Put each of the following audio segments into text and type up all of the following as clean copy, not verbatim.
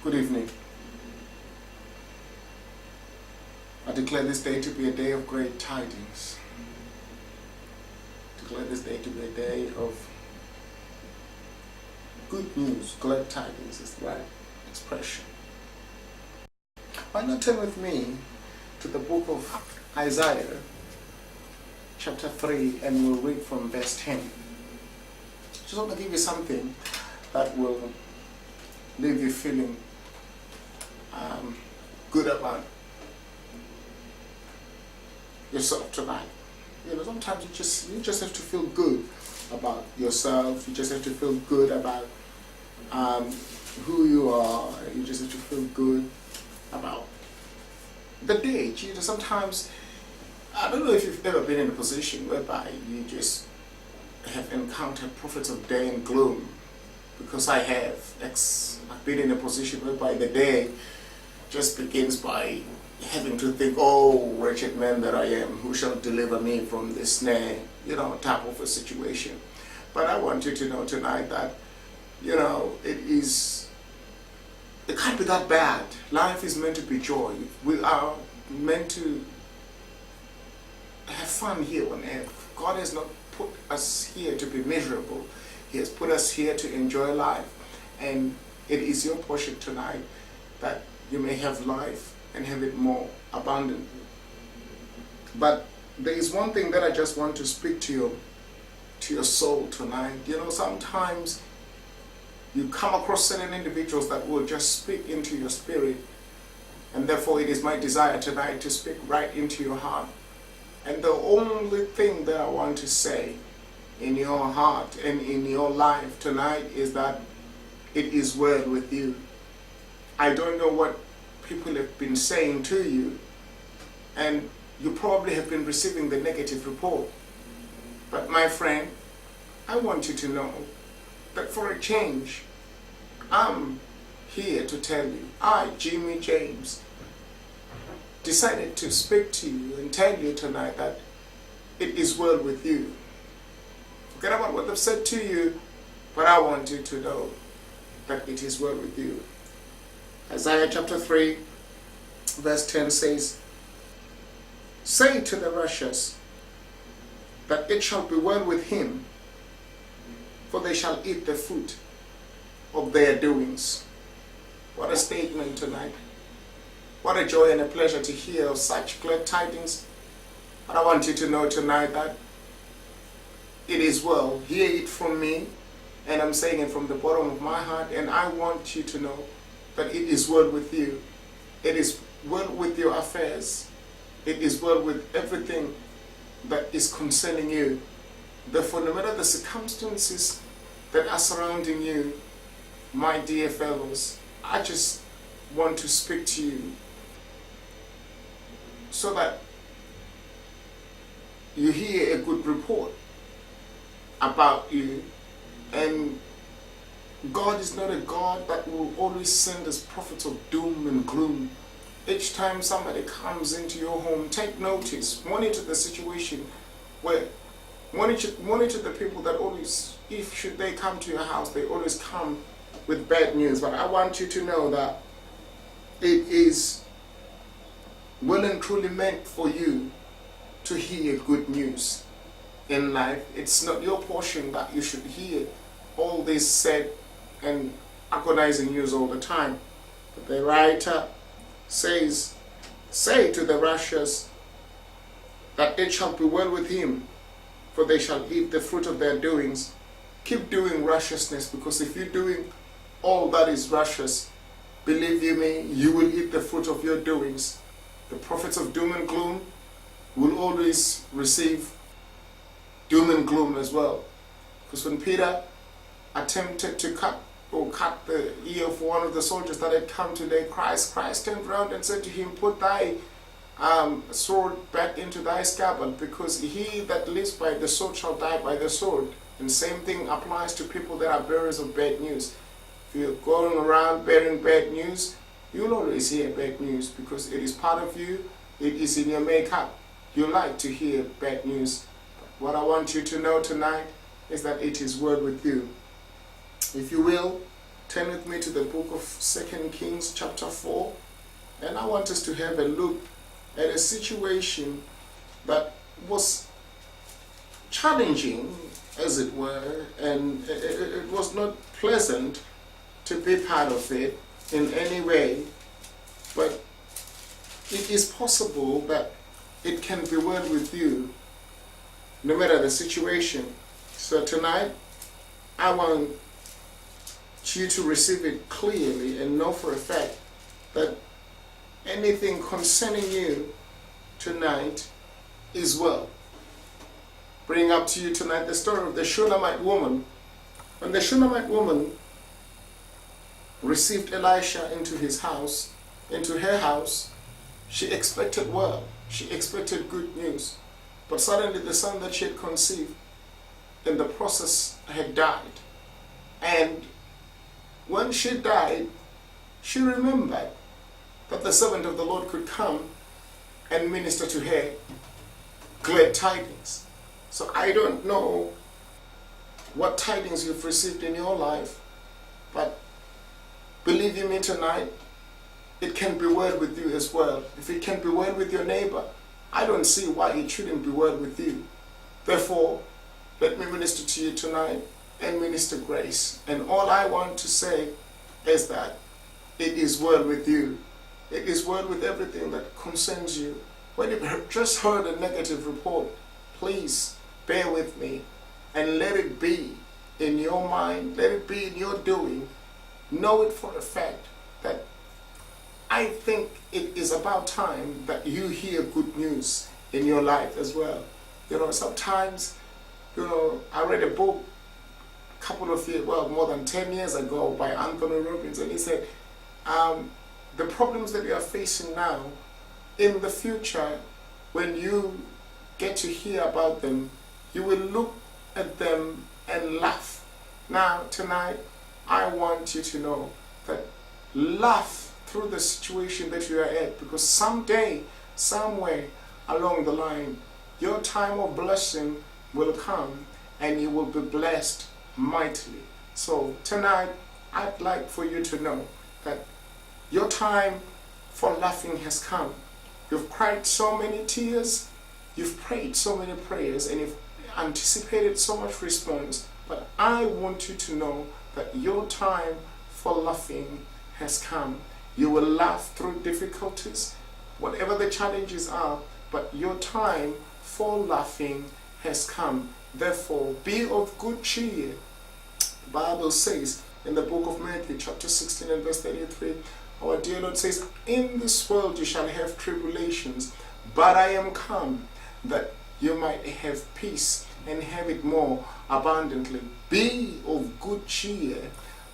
Good evening. I declare this day to be a day of great tidings. Declare this day to be a day of good news. Glad tidings is the right expression. Why not turn with me to the book of Isaiah, chapter 3, and we'll read from verse 10. Just want to give you something that will leave you feeling good about yourself tonight. You know, sometimes you just have to feel good about yourself. You just have to feel good about who you are. You just have to feel good about the day. You know, sometimes, I don't know if you've ever been in a position whereby you just have encountered prophets of day and gloom, because I have. I've been in a position whereby the day just begins by having to think, oh, wretched man that I am, who shall deliver me from this snare, you know, type of a situation. But I want you to know tonight that, you know, it can't be that bad. Life is meant to be joy. We are meant to have fun here on earth. God has not put us here to be miserable. He has put us here to enjoy life. And it is your portion tonight that you may have life and have it more abundantly. But there is one thing that I just want to speak to your soul tonight. You know, sometimes you come across certain individuals that will just speak into your spirit, and therefore it is my desire tonight to speak right into your heart. And the only thing that I want to say in your heart and in your life tonight is that it is well with you. I don't know what people have been saying to you, and you probably have been receiving the negative report. But my friend, I want you to know that for a change, I'm here to tell you, I, HB'James, decided to speak to you and tell you tonight that it is well with you. Forget about what they've said to you, but I want you to know that it is well with you. Isaiah chapter 3, verse 10 says, "Say to the righteous that it shall be well with him, for they shall eat the fruit of their doings." What a statement tonight. What a joy and a pleasure to hear of such glad tidings. But I want you to know tonight that it is well. Hear it from me, and I'm saying it from the bottom of my heart, and I want you to know that it is well with you. It is well with your affairs. It is well with everything that is concerning you. Therefore, no matter the circumstances that are surrounding you, my dear fellows, I just want to speak to you so that you hear a good report about you. And God is not a God that will always send us prophets of doom and gloom. Each time somebody comes into your home, take notice, monitor the situation, where monitor the people that always, if should they come to your house, they always come with bad news. But I want you to know that it is well and truly meant for you to hear good news in life. It's not your portion that you should hear all this said and agonizing news all the time. But the writer says, "Say to the righteous that it shall be well with him, for they shall eat the fruit of their doings." Keep doing righteousness, because if you're doing all that is righteous, believe you me, you will eat the fruit of your doings. The prophets of doom and gloom will always receive doom and gloom as well. Because when Peter attempted to cut the ear of one of the soldiers that had come to lay Christ turned around and said to him, "Put thy sword back into thy scabbard, because he that lives by the sword shall die by the sword." And same thing applies to people that are bearers of bad news. If you're going around bearing bad news, you'll always hear bad news, because it is part of you, it is in your makeup. You like to hear bad news. But what I want you to know tonight is that it is well with you. If you will, turn with me to the book of 2 Kings chapter 4. And I want us to have a look at a situation that was challenging, as it were, and it was not pleasant to be part of it in any way. But it is possible that it can be well with you, no matter the situation. So tonight, I want you to receive it clearly and know for a fact that anything concerning you tonight is well. Bring up to you tonight the story of the Shunammite woman. When the Shunammite woman received Elisha into her house, she expected well. She expected good news. But suddenly the son that she had conceived in the process had died. And when she died, she remembered that the servant of the Lord could come and minister to her glad tidings. So I don't know what tidings you've received in your life, but believe you me tonight, it can be well with you as well. If it can be well with your neighbor, I don't see why it shouldn't be well with you. Therefore, let me minister to you tonight and minister grace. And all I want to say is that it is well with you. It is well with everything that concerns you. When you just heard a negative report, please bear with me and let it be in your mind, let it be in your doing. Know it for a fact that I think it is about time that you hear good news in your life as well. Sometimes, I read a book a couple of years, more than 10 years ago by Anthony Robbins, and he said, the problems that you are facing now, in the future, when you get to hear about them, you will look at them and laugh. Now, tonight, I want you to know that laugh through the situation that you are at, because someday, somewhere along the line, your time of blessing will come and you will be blessed mightily. So tonight, I'd like for you to know that your time for laughing has come. You've cried so many tears, you've prayed so many prayers, and you've anticipated so much response, but I want you to know that your time for laughing has come. You will laugh through difficulties, whatever the challenges are, but your time for laughing has come. Therefore, be of good cheer. The Bible says in the book of Matthew, chapter 16 and verse 33, our dear Lord says, in this world you shall have tribulations, but I am come that you might have peace and have it more abundantly. Be of good cheer.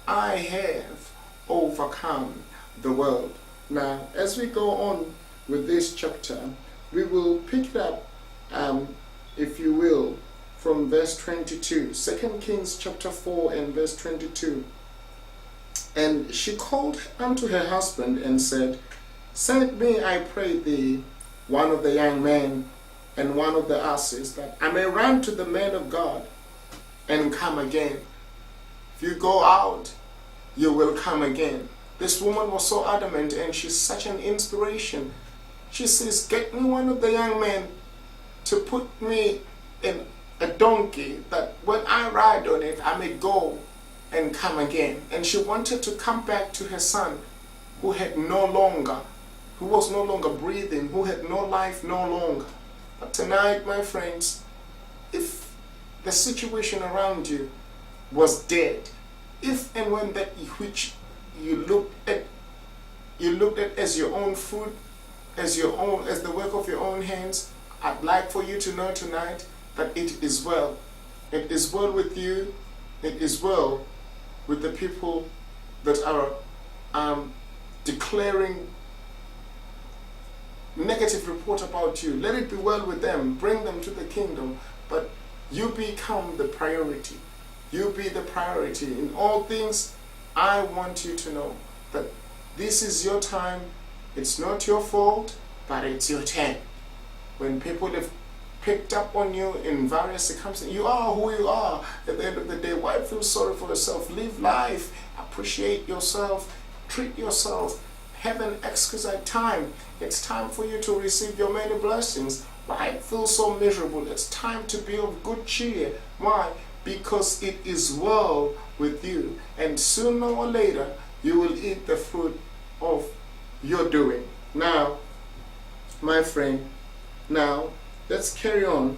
I have overcome the world. Now, as we go on with this chapter, we will pick it up, if you will, from verse 22. 2 Kings chapter 4 and verse 22. And she called unto her husband and said, send me, I pray thee, one of the young men and one of the asses, that I may run to the man of God and come again. If you go out, you will come again. This woman was so adamant, and she's such an inspiration. She says, get me one of the young men to put me in a donkey, that when I ride on it, I may go and come again. And she wanted to come back to her son, who was no longer breathing, who had no life no longer. But tonight, my friends, if the situation around you was dead, if and when that which you looked at as your own food, as the work of your own hands, I'd like for you to know tonight that it is well. It is well with you. It is well with the people that are declaring negative report about you. Let it be well with them. Bring them to the kingdom. But you become the priority. You be the priority. In all things, I want you to know that this is your time. It's not your fault, but it's your time. When people have picked up on you in various circumstances, you are who you are. At the end of the day, why feel sorry for yourself? Live life. appreciate yourself, treat yourself, have an exquisite time. It's time for you to receive your many blessings. Why feel so miserable? It's time to be of good cheer. Why? Because it is well with you. And sooner or later, you will eat the fruit of your doing. Now, my friend, now let's carry on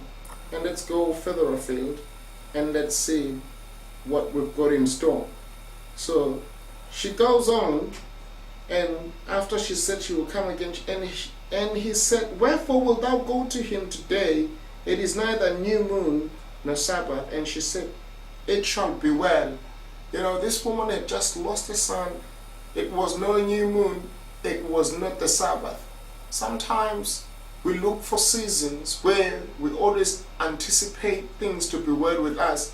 and let's go further afield and let's see what we've got in store. So she goes on, and after she said she will come again, and he said, wherefore wilt thou go to him today? It is neither new moon nor Sabbath. And she said, it shall be well. You know, this woman had just lost a son. It was no new moon. It was not the Sabbath. Sometimes we look for seasons where we always anticipate things to be well with us.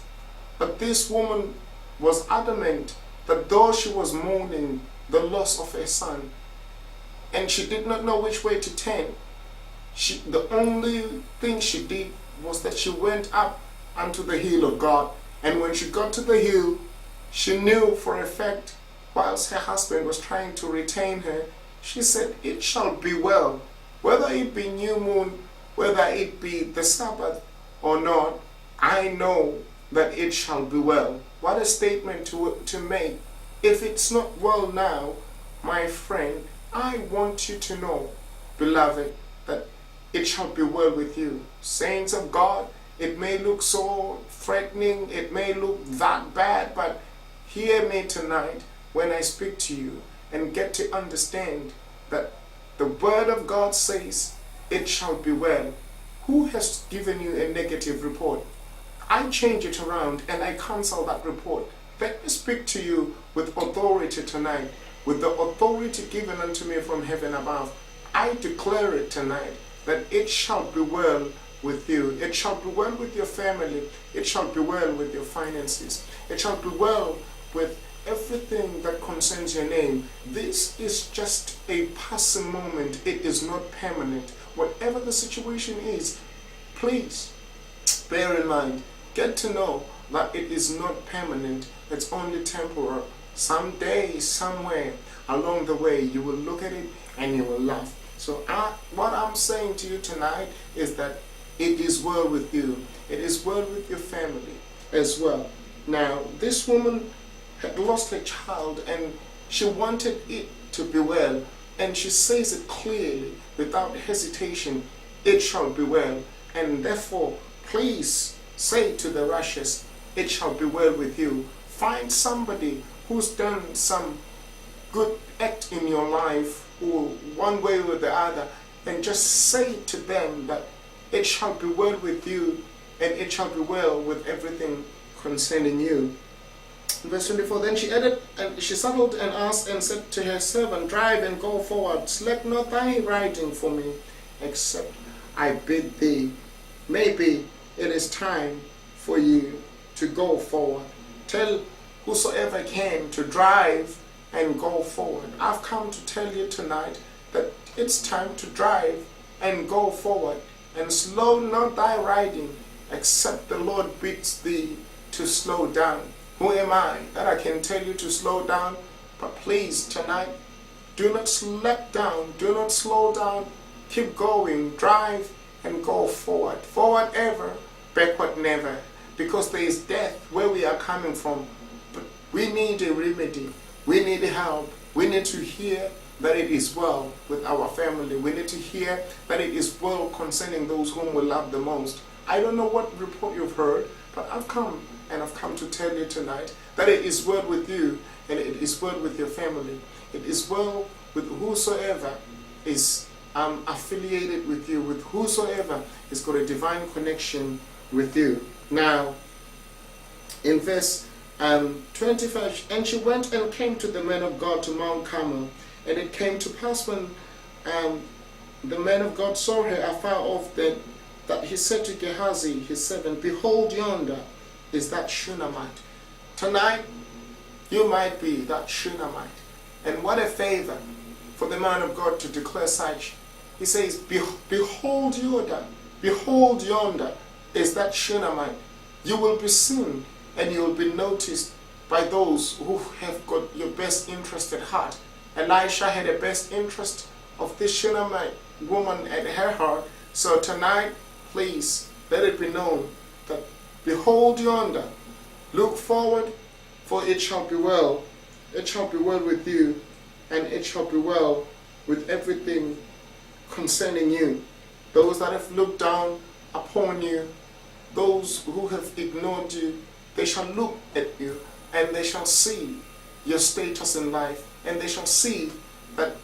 But this woman was adamant that though she was mourning the loss of her son, and she did not know which way to turn, the only thing she did was that she went up unto the hill of God. And when she got to the hill, she knew for a fact, whilst her husband was trying to retain her, she said, it shall be well. Whether it be new moon, whether it be the Sabbath or not, I know that it shall be well. What a statement to make. If it's not well now, my friend, I want you to know, beloved, that it shall be well with you. Saints of God, it may look so threatening, it may look that bad, but hear me tonight when I speak to you and get to understand that the word of God says, it shall be well. Who has given you a negative report? I change it around and I cancel that report. Let me speak to you with authority tonight, with the authority given unto me from heaven above. I declare it tonight that it shall be well with you. It shall be well with your family. It shall be well with your finances. It shall be well with everything that concerns your name. This is just a passing moment. It is not permanent. Whatever the situation is, please bear in mind, get to know that it is not permanent. It's only temporal. Someday, somewhere along the way, you will look at it and you will laugh. So what I'm saying to you tonight is that it is well with you. It is well with your family as well. Now, this woman had lost a child and she wanted it to be well, and she says it clearly without hesitation, it shall be well. And therefore, please say to the righteous, it shall be well with you. Find somebody who's done some good act in your life, or one way or the other, and just say to them that it shall be well with you, and it shall be well with everything concerning you. Verse 24, then she added, and she settled and asked and said to her servant, drive and go forward, slack not thy riding for me, except I bid thee. Maybe it is time for you to go forward. Tell whosoever can to drive and go forward. I've come to tell you tonight that it's time to drive and go forward, and slow not thy riding, except the Lord bids thee to slow down. Who am I that I can tell you to slow down? But please tonight, do not slack down, do not slow down, keep going, drive and go forward. Forward ever, backward never, because there is death where we are coming from. But we need a remedy, we need help, we need to hear that it is well with our family. We need to hear that it is well concerning those whom we love the most. I don't know what report you've heard, but I've come to tell you tonight that it is well with you, and it is well with your family. It is well with whosoever is affiliated with you, with whosoever has got a divine connection with you. Now, in verse 25, and she went and came to the man of God to Mount Carmel. And it came to pass when the man of God saw her afar off, that he said to Gehazi, his servant, behold, yonder is that Shunammite. Tonight, you might be that Shunammite. And what a favor for the man of God to declare such. He says, behold yonder is that Shunammite. You will be seen and you will be noticed by those who have got your best interest at heart. Elisha had the best interest of this Shunammite woman at her heart. So tonight, please let it be known that behold yonder, look forward, for it shall be well. It shall be well with you, and it shall be well with everything concerning you. Those that have looked down upon you, those who have ignored you, they shall look at you and they shall see your status in life, and they shall see that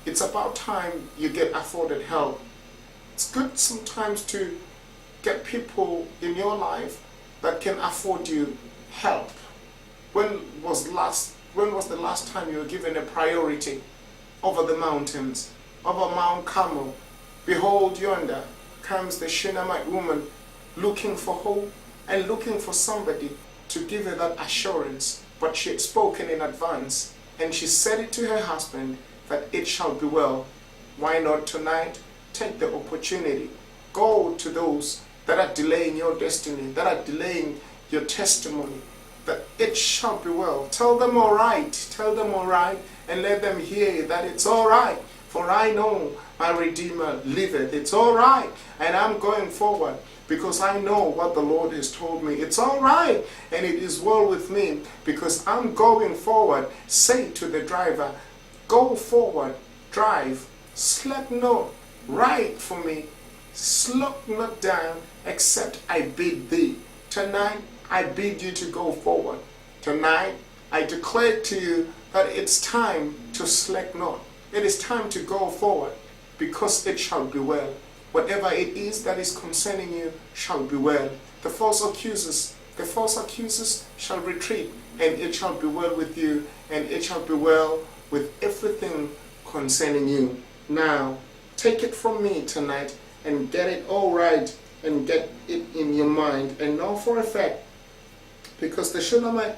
it's about time you get afforded help. It's good sometimes to get people in your life that can afford you help. When was the last time you were given a priority over the mountains, over Mount Carmel? Behold yonder comes the Shunammite woman looking for hope and looking for somebody to give her that assurance. But she had spoken in advance, and she said it to her husband that it shall be well. Why not tonight take the opportunity? Go to those that are delaying your destiny, that are delaying your testimony, that it shall be well. Tell them all right, and let them hear that it's all right. For I know my Redeemer liveth. It's all right, and I'm going forward because I know what the Lord has told me. It's all right, and it is well with me because I'm going forward. Say to the driver, go forward, drive, slack not, ride for me, slow not down, except I bid thee. Tonight, I bid you to go forward. Tonight, I declare to you that it's time to slack not. It is time to go forward, because it shall be well. Whatever it is that is concerning you shall be well. The false accusers shall retreat, and it shall be well with you, and it shall be well with everything concerning you. Now, take it from me tonight and get it all right and get it in your mind. And know for a fact, because the Shunammite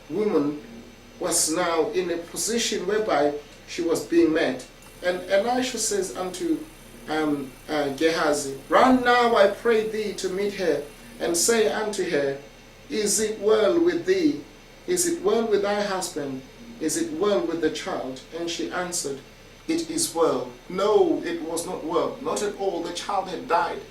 woman was now in a position whereby she was being met. And Elisha says unto Gehazi, run now, I pray thee, to meet her, and say unto her, is it well with thee? Is it well with thy husband? Is it well with the child? And she answered, it is well. No, it was not well. Not at all. The child had died.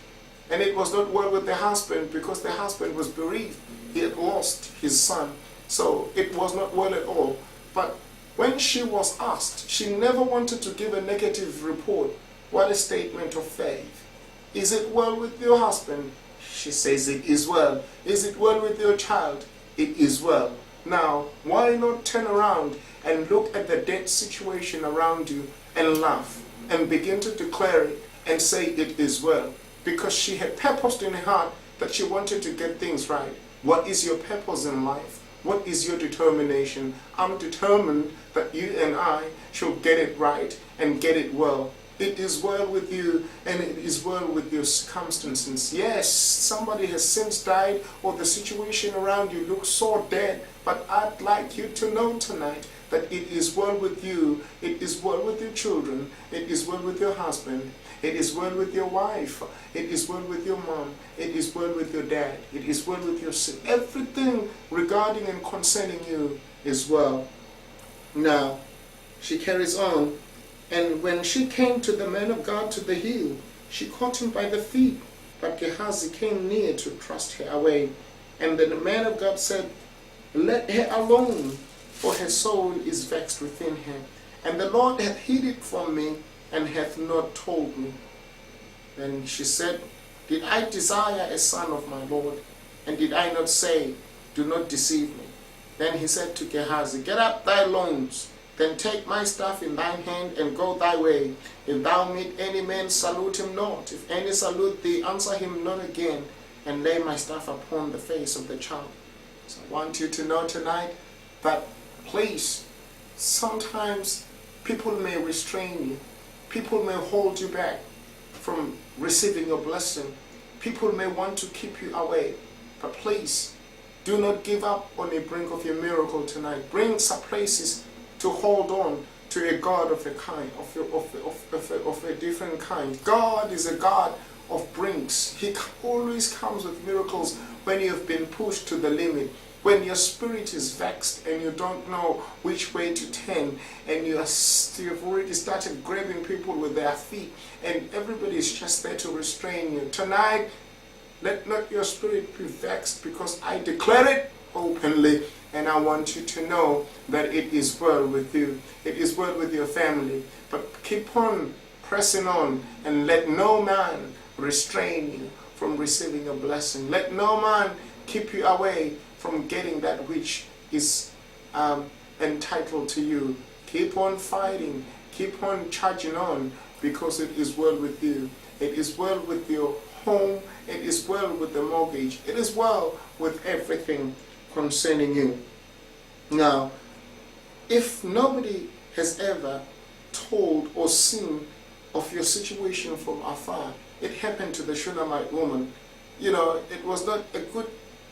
And it was not well with the husband, because the husband was bereaved. He had lost his son. So it was not well at all. But when she was asked, she never wanted to give a negative report. What a statement of faith. Is it well with your husband? She says it is well. Is it well with your child? It is well. Now, why not turn around and look at the dead situation around you and laugh and begin to declare it and say it is well? Because she had purposed in her heart that she wanted to get things right. What is your purpose in life? What is your determination? I'm determined that you and I shall get it right and get it well. It is well with you, and it is well with your circumstances. Yes, somebody has since died, or the situation around you looks so dead, but I'd like you to know tonight that it is well with you, it is well with your children, it is well with your husband, it is well with your wife, it is well with your mom, it is well with your dad, it is well with your son. Everything regarding and concerning you is well. Now, she carries on, and when she came to the man of God to the hill, she caught him by the feet, but Gehazi came near to thrust her away. And then the man of God said, let her alone, for her soul is vexed within her. And the Lord hath hid it from me, and hath not told me. Then she said, did I desire a son of my Lord? And did I not say, do not deceive me? Then he said to Gehazi, get up thy loins, then take my staff in thine hand, and go thy way. If thou meet any man, salute him not. If any salute thee, answer him not again, and lay my staff upon the face of the child. So I want you to know tonight that, please, sometimes people may restrain you. People may hold you back from receiving your blessing. People may want to keep you away. But please, do not give up on the brink of your miracle tonight. Bring some places to hold on to a God of a kind, of a different kind. God is a God of brinks. He always comes with miracles when you have been pushed to the limit. when your spirit is vexed and you don't know which way to turn, and you've already started grabbing people with their feet, and everybody is just there to restrain you. Tonight, let not your spirit be vexed, because I declare it openly, and I want you to know that it is well with you. It is well with your family. But keep on pressing on, and let no man restrain you from receiving a blessing. Let no man keep you away from getting that which is entitled to you. Keep on fighting. Keep on charging on, because it is well with you. It is well with your home. It is well with the mortgage. It is well with everything concerning you. Now, if nobody has ever told or seen of your situation from afar, it happened to the Shunammite woman. You know, it was not a good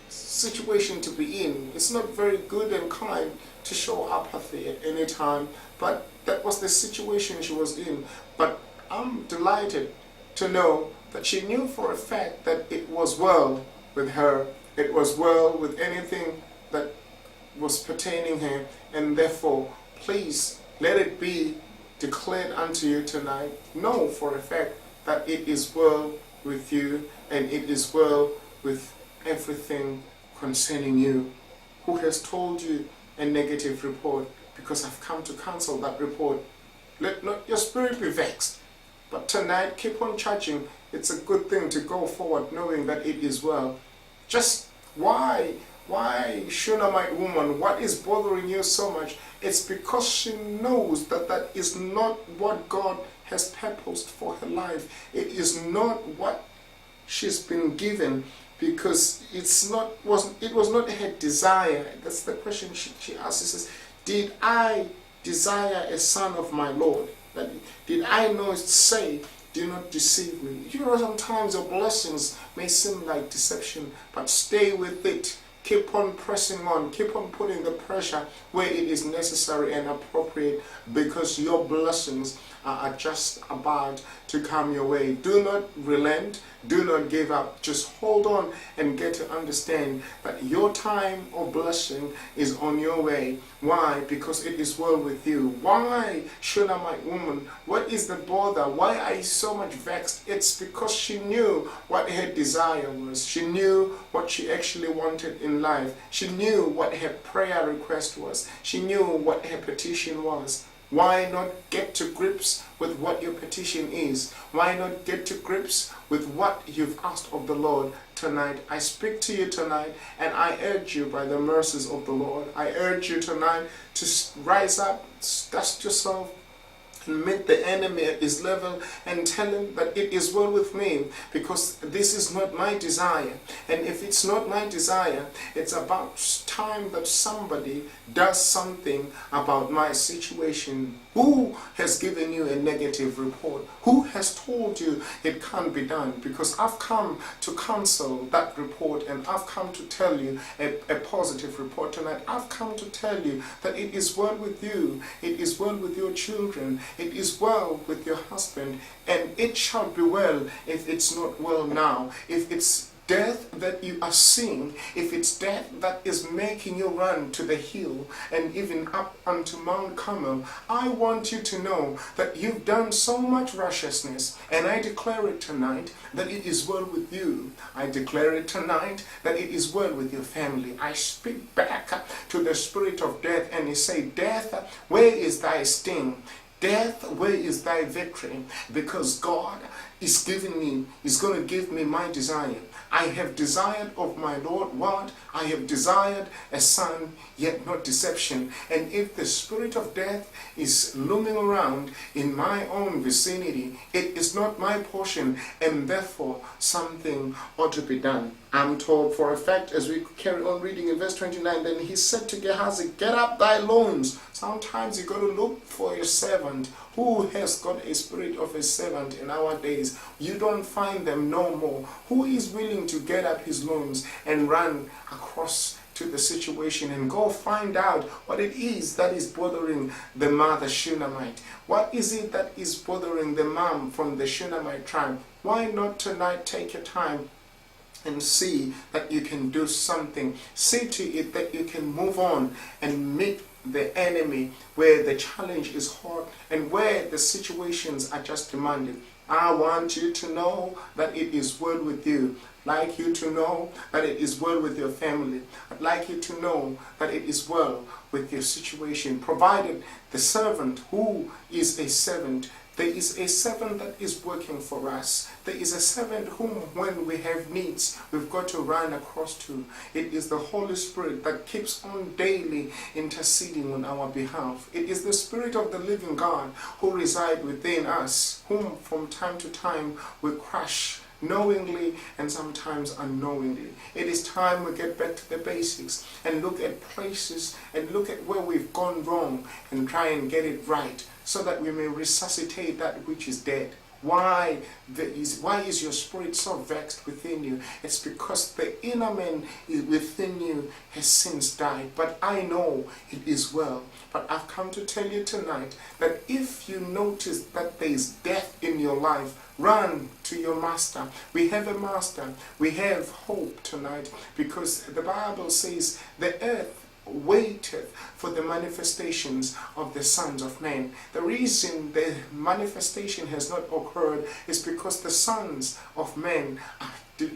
situation to be in. It's not very good and kind to show apathy at any time, but that was the situation she was in. But I'm delighted to know that she knew for a fact that it was well with her. It was well with anything that was pertaining her, and therefore, please let it be declared unto you tonight. Know for a fact that it is well with you, and it is well with everything concerning you. Who has told you a negative report? Because I've come to cancel that report. Let not your spirit be vexed, but tonight keep on charging. It's a good thing to go forward knowing that it is well. Just why Shunammite woman, what is bothering you so much? It's because she knows that that is not what God has purposed for her life. It is not what she's been given, because it was not her desire. That's the question she asks. She says, did I desire a son of my Lord? Did I not say, do not deceive me? You know, sometimes your blessings may seem like deception, but stay with it. Keep on pressing on. Keep on putting the pressure where it is necessary and appropriate, because your blessings are just about to come your way. Do not relent. Do not give up. Just hold on and get to understand that your time of blessing is on your way. Why? Because it is well with you. Why, Shunammite woman? What is the bother? Why are you so much vexed? It's because she knew what her desire was. She knew what she actually wanted in life. She knew what her prayer request was. She knew what her petition was. Why not get to grips with what your petition is? Why not get to grips with what you've asked of the Lord tonight? I speak to you tonight, and I urge you by the mercies of the Lord. I urge you tonight to rise up, dust yourself, and meet the enemy at his level and tell him that it is well with me, because this is not my desire. And if it's not my desire, it's about time that somebody does something about my situation. Who has given you a negative report? Who has told you it can't be done? Because I've come to cancel that report, and I've come to tell you a positive report tonight. I've come to tell you that it is well with you. It is well with your children. It is well with your husband. And it shall be well if it's not well now. If it's death that you are seeing, if it's death that is making you run to the hill and even up unto Mount Carmel, I want you to know that you've done so much righteousness, and I declare it tonight that it is well with you. I declare it tonight that it is well with your family. I speak back to the spirit of death, and I say, death, where is thy sting? Death, where is thy victory? Because God is going to give me my desire. I have desired of my Lord what? I have desired a son, yet not deception. And if the spirit of death is looming around in my own vicinity, it is not my portion, and therefore something ought to be done. I'm told for a fact, as we carry on reading in verse 29, then he said to Gehazi, get up thy loins. Sometimes you got to look for your servant. Who has got a spirit of a servant in our days? You don't find them no more. Who is willing to get up his loins and run across to the situation and go find out what it is that is bothering the mother Shunammite? What is it that is bothering the mom from the Shunammite tribe? Why not tonight take your time and see that you can do something. See to it that you can move on and meet the enemy where the challenge is hard and where the situations are just demanding. I want you to know that it is well with you. I'd like you to know that it is well with your family. I'd like you to know that it is well with your situation, provided the servant who is a servant. There is a servant that is working for us. There is a servant whom, when we have needs, we've got to run across to. It is the Holy Spirit that keeps on daily interceding on our behalf. It is the Spirit of the living God who resides within us, whom from time to time we crush knowingly and sometimes unknowingly. It is time we get back to the basics and look at places and look at where we've gone wrong and try and get it right, so that we may resuscitate that which is dead. Why is your spirit so vexed within you? It's because the inner man within you has since died. But I know it is well. But I've come to tell you tonight that if you notice that there is death in your life, run to your master. We have a master. We have hope tonight, because the Bible says the earth waiteth for the manifestations of the sons of men. The reason the manifestation has not occurred is because the sons of men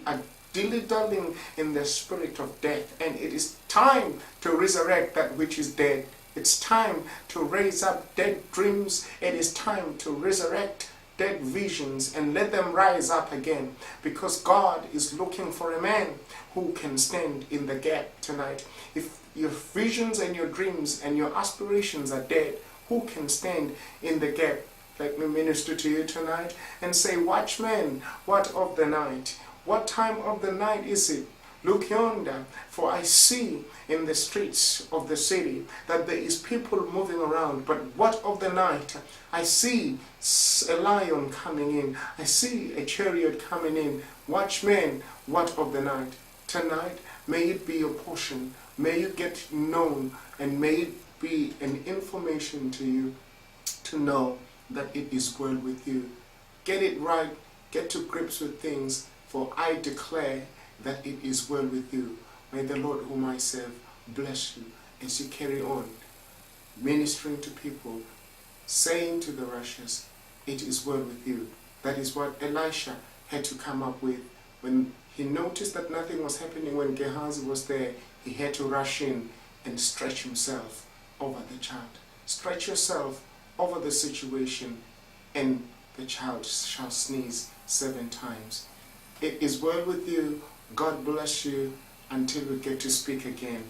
are dilly-dallying in the spirit of death, and it is time to resurrect that which is dead. It's time to raise up dead dreams. It is time to resurrect dead visions and let them rise up again, because God is looking for a man who can stand in the gap tonight. If your visions and your dreams and your aspirations are dead, who can stand in the gap? Let me minister to you tonight and say, watchman, what of the night? What time of the night is it? Look yonder, for I see in the streets of the city that there is people moving around. But what of the night? I see a lion coming in. I see a chariot coming in. Watchmen, what of the night? Tonight, may it be your portion. May you get known, and may it be an information to you to know that it is well with you. Get it right. Get to grips with things, for I declare that it is well with you. May the Lord whom I serve bless you as you carry on ministering to people, saying to the righteous, it is well with you. That is what Elisha had to come up with. When he noticed that nothing was happening when Gehazi was there, he had to rush in and stretch himself over the child. Stretch yourself over the situation, and the child shall sneeze 7 times. It is well with you. God bless you until we get to speak again.